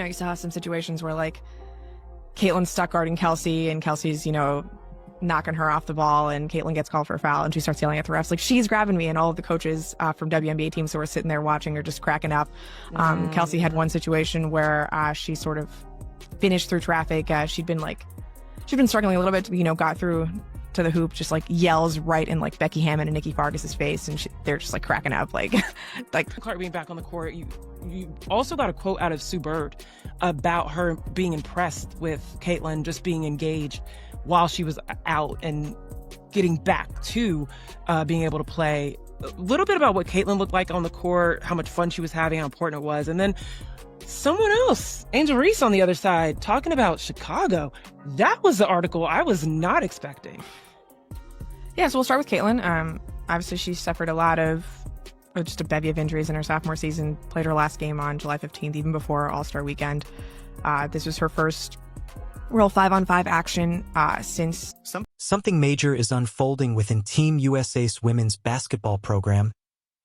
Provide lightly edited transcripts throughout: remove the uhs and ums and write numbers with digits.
You saw some situations where like Caitlin's stuck guarding Kelsey and Kelsey's, knocking her off the ball and Caitlin gets called for a foul and she starts yelling at the refs like, she's grabbing me, and all of the coaches from WNBA teams who were sitting there watching are just cracking up. Kelsey had one situation where she sort of finished through traffic. She'd been struggling a little bit, got through to the hoop, just like yells right in like Becky Hammond and Nikki Fargas's face, and they're just like cracking up like Clark being back on the court. You also got a quote out of Sue Bird about her being impressed with Caitlin just being engaged while she was out and getting back to being able to play. A little bit about what Caitlin looked like on the court, how much fun she was having, how important it was, and then someone else, Angel Reese on the other side, talking about Chicago. That was the article I was not expecting. Yeah, so we'll start with Caitlin. Obviously, she suffered just a bevy of injuries in her sophomore season, played her last game on July 15th, even before All-Star Weekend. This was her first real 5-on-5 action since... Something major is unfolding within Team USA's women's basketball program,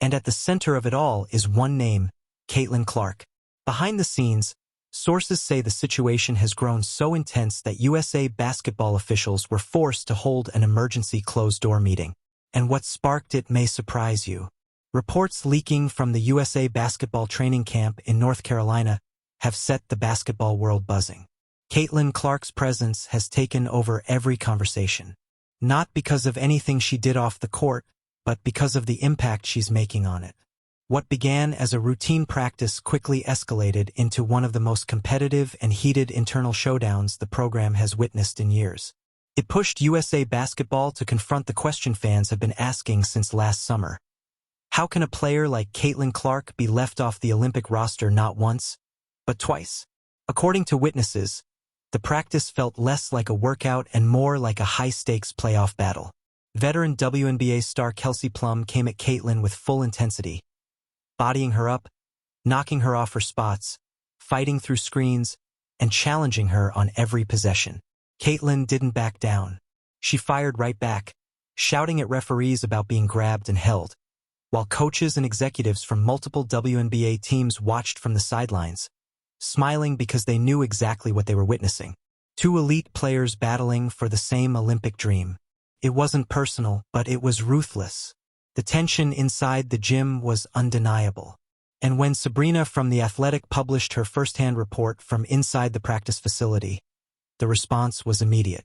and at the center of it all is one name, Caitlin Clark. Behind the scenes, sources say the situation has grown so intense that USA basketball officials were forced to hold an emergency closed-door meeting. And what sparked it may surprise you. Reports leaking from the USA basketball training camp in North Carolina have set the basketball world buzzing. Caitlin Clark's presence has taken over every conversation. Not because of anything she did off the court, but because of the impact she's making on it. What began as a routine practice quickly escalated into one of the most competitive and heated internal showdowns the program has witnessed in years. It pushed USA basketball to confront the question fans have been asking since last summer. How can a player like Caitlin Clark be left off the Olympic roster not once, but twice? According to witnesses, the practice felt less like a workout and more like a high-stakes playoff battle. Veteran WNBA star Kelsey Plum came at Caitlin with full intensity, bodying her up, knocking her off her spots, fighting through screens, and challenging her on every possession. Caitlin didn't back down. She fired right back, shouting at referees about being grabbed and held, while coaches and executives from multiple WNBA teams watched from the sidelines, smiling because they knew exactly what they were witnessing. Two elite players battling for the same Olympic dream. It wasn't personal, but it was ruthless. The tension inside the gym was undeniable. And when Sabrina from The Athletic published her first-hand report from inside the practice facility, the response was immediate.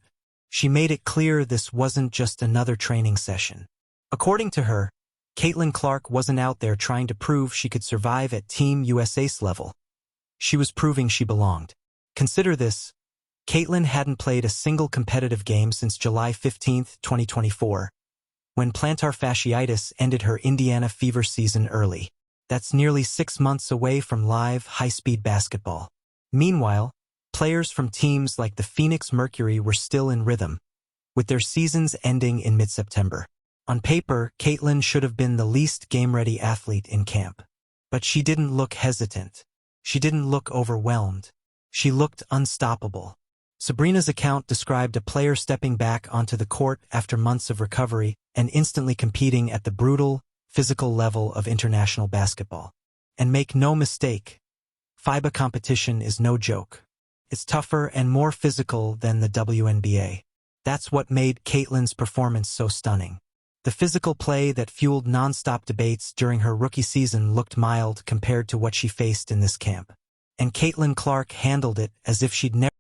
She made it clear this wasn't just another training session. According to her, Caitlin Clark wasn't out there trying to prove she could survive at Team USA's level. She was proving she belonged. Consider this: Caitlin hadn't played a single competitive game since July 15, 2024, when plantar fasciitis ended her Indiana Fever season early. That's nearly 6 months away from live, high-speed basketball. Meanwhile, players from teams like the Phoenix Mercury were still in rhythm, with their seasons ending in mid-September. On paper, Caitlin should have been the least game-ready athlete in camp. But she didn't look hesitant. She didn't look overwhelmed. She looked unstoppable. Sabrina's account described a player stepping back onto the court after months of recovery and instantly competing at the brutal, physical level of international basketball. And make no mistake, FIBA competition is no joke. It's tougher and more physical than the WNBA. That's what made Caitlin's performance so stunning. The physical play that fueled non-stop debates during her rookie season looked mild compared to what she faced in this camp. And Caitlin Clark handled it as if she'd never...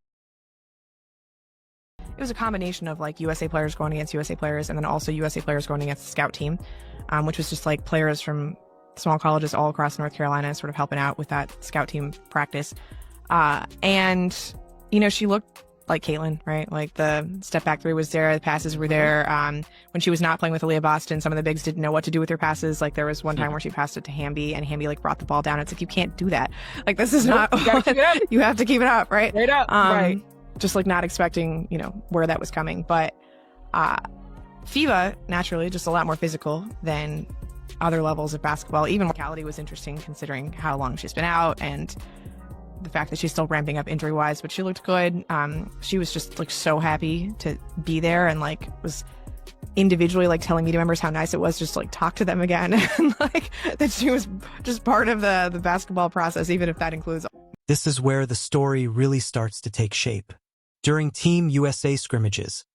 It was a combination of like USA players going against USA players and then also USA players going against the scout team, which was just like players from small colleges all across North Carolina sort of helping out with that scout team practice. And, she looked like Caitlin, right? Like the step back three was there, the passes were there. When she was not playing with Aaliyah Boston, some of the bigs didn't know what to do with her passes. Like there was one time where she passed it to Hamby and Hamby like brought the ball down. It's like, you can't do that. Like this is not, you gotta keep it up. You have to keep it up, right? Straight up, right. Just like not expecting, where that was coming. But FIBA, naturally, just a lot more physical than other levels of basketball. Even mortality was interesting considering how long she's been out and the fact that she's still ramping up injury-wise, but she looked good. She was just like so happy to be there and like was individually like telling media members how nice it was just to like talk to them again and like that she was just part of the basketball process, even if that includes This is where the story really starts to take shape. During Team USA scrimmages,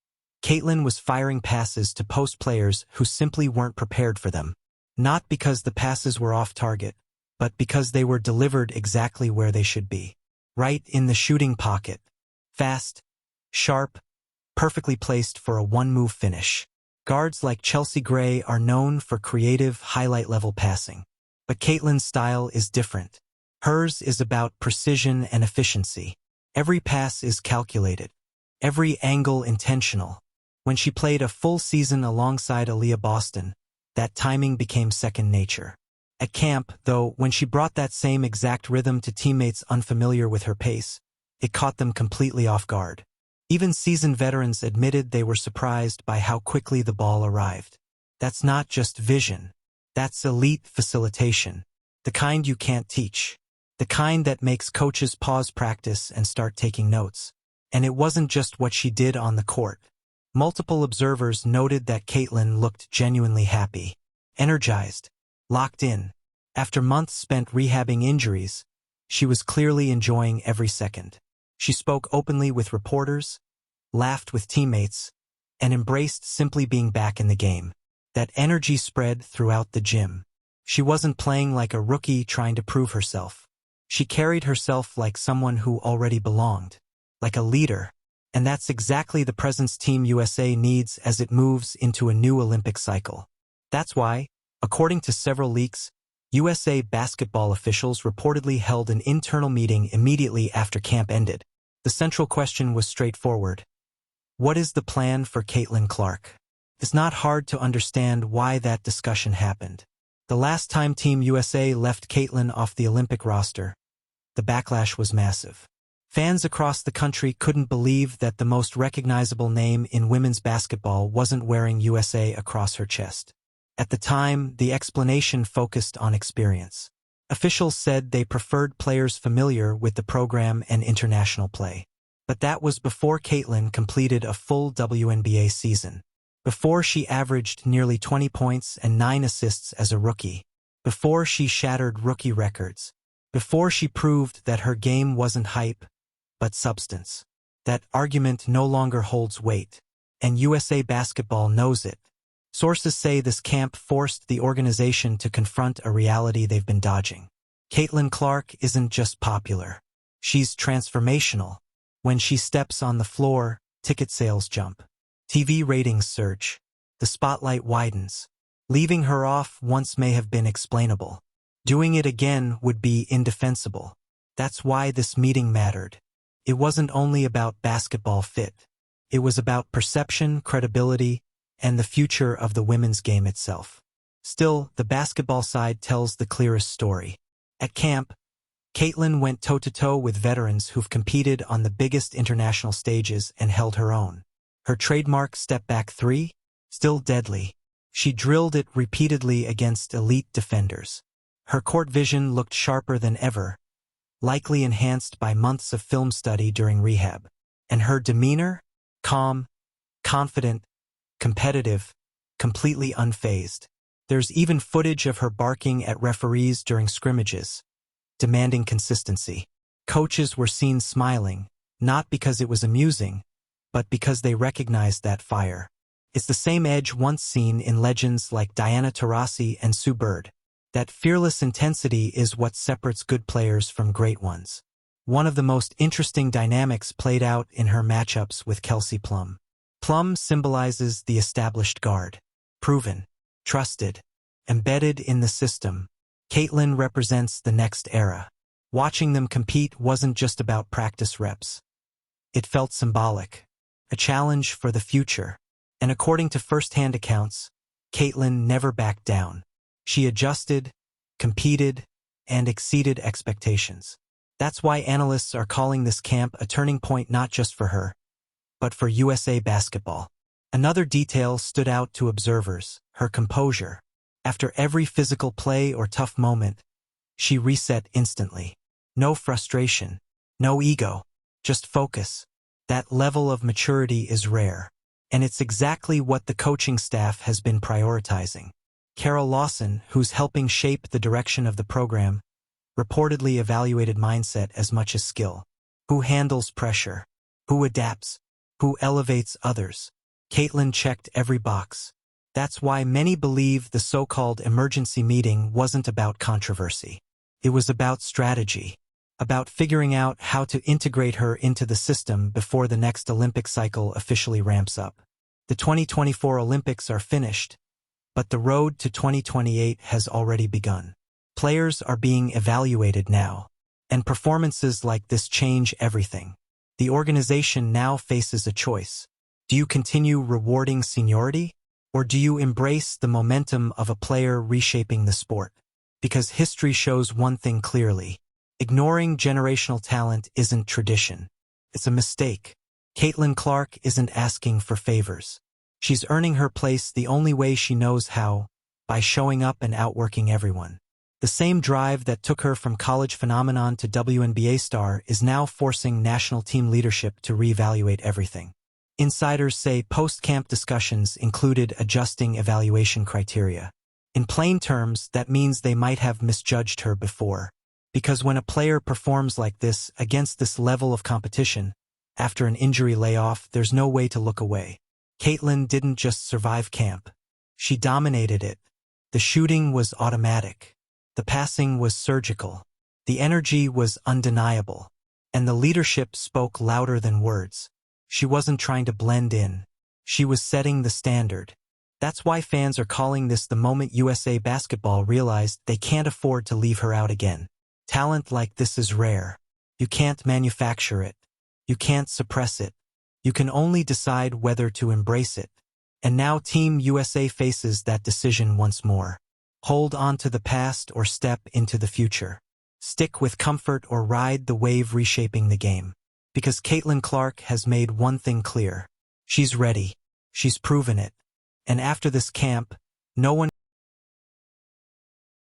Caitlin was firing passes to post players who simply weren't prepared for them. Not because the passes were off target, but because they were delivered exactly where they should be. Right in the shooting pocket. Fast, sharp, perfectly placed for a one-move finish. Guards like Chelsea Gray are known for creative, highlight-level passing. But Caitlin's style is different. Hers is about precision and efficiency. Every pass is calculated. Every angle intentional. When she played a full season alongside Aaliyah Boston, that timing became second nature. At camp, though, when she brought that same exact rhythm to teammates unfamiliar with her pace, it caught them completely off guard. Even seasoned veterans admitted they were surprised by how quickly the ball arrived. That's not just vision. That's elite facilitation. The kind you can't teach. The kind that makes coaches pause practice and start taking notes. And it wasn't just what she did on the court. Multiple observers noted that Caitlin looked genuinely happy, energized, locked in. After months spent rehabbing injuries, she was clearly enjoying every second. She spoke openly with reporters, laughed with teammates, and embraced simply being back in the game. That energy spread throughout the gym. She wasn't playing like a rookie trying to prove herself. She carried herself like someone who already belonged, like a leader. And that's exactly the presence Team USA needs as it moves into a new Olympic cycle. That's why, according to several leaks, USA basketball officials reportedly held an internal meeting immediately after camp ended. The central question was straightforward. What is the plan for Caitlin Clark? It's not hard to understand why that discussion happened. The last time Team USA left Caitlin off the Olympic roster, the backlash was massive. Fans across the country couldn't believe that the most recognizable name in women's basketball wasn't wearing USA across her chest. At the time, the explanation focused on experience. Officials said they preferred players familiar with the program and international play. But that was before Caitlin completed a full WNBA season. Before she averaged nearly 20 points and 9 assists as a rookie. Before she shattered rookie records. Before she proved that her game wasn't hype, but substance. That argument no longer holds weight. And USA Basketball knows it. Sources say this camp forced the organization to confront a reality they've been dodging. Caitlin Clark isn't just popular. She's transformational. When she steps on the floor, ticket sales jump. TV ratings surge. The spotlight widens. Leaving her off once may have been explainable. Doing it again would be indefensible. That's why this meeting mattered. It wasn't only about basketball fit. It was about perception, credibility, and the future of the women's game itself. Still, the basketball side tells the clearest story. At camp, Caitlin went toe-to-toe with veterans who've competed on the biggest international stages and held her own. Her trademark step-back three? Still deadly. She drilled it repeatedly against elite defenders. Her court vision looked sharper than ever, likely enhanced by months of film study during rehab. And her demeanor? Calm, confident, competitive, completely unfazed. There's even footage of her barking at referees during scrimmages, demanding consistency. Coaches were seen smiling, not because it was amusing, but because they recognized that fire. It's the same edge once seen in legends like Diana Taurasi and Sue Bird. That fearless intensity is what separates good players from great ones. One of the most interesting dynamics played out in her matchups with Kelsey Plum. Plum symbolizes the established guard. Proven, trusted, embedded in the system. Caitlin represents the next era. Watching them compete wasn't just about practice reps. It felt symbolic. A challenge for the future. And according to first-hand accounts, Caitlin never backed down. She adjusted, competed, and exceeded expectations. That's why analysts are calling this camp a turning point not just for her, but for USA basketball. Another detail stood out to observers, her composure. After every physical play or tough moment, she reset instantly. No frustration, no ego, just focus. That level of maturity is rare. And it's exactly what the coaching staff has been prioritizing. Carol Lawson, who's helping shape the direction of the program, reportedly evaluated mindset as much as skill. Who handles pressure? Who adapts? Who elevates others? Caitlin checked every box. That's why many believe the so-called emergency meeting wasn't about controversy. It was about strategy, about figuring out how to integrate her into the system before the next Olympic cycle officially ramps up. The 2024 Olympics are finished, but the road to 2028 has already begun. Players are being evaluated now, and performances like this change everything. The organization now faces a choice. Do you continue rewarding seniority, or do you embrace the momentum of a player reshaping the sport? Because history shows one thing clearly. Ignoring generational talent isn't tradition. It's a mistake. Caitlin Clark isn't asking for favors. She's earning her place the only way she knows how, by showing up and outworking everyone. The same drive that took her from college phenomenon to WNBA star is now forcing national team leadership to reevaluate everything. Insiders say post-camp discussions included adjusting evaluation criteria. In plain terms, that means they might have misjudged her before. Because when a player performs like this against this level of competition, after an injury layoff, there's no way to look away. Caitlin didn't just survive camp. She dominated it. The shooting was automatic. The passing was surgical. The energy was undeniable. And the leadership spoke louder than words. She wasn't trying to blend in. She was setting the standard. That's why fans are calling this the moment USA Basketball realized they can't afford to leave her out again. Talent like this is rare. You can't manufacture it. You can't suppress it. You can only decide whether to embrace it. And now Team USA faces that decision once more. Hold on to the past or step into the future. Stick with comfort or ride the wave reshaping the game. Because Caitlin Clark has made one thing clear. She's ready. She's proven it. And after this camp, no one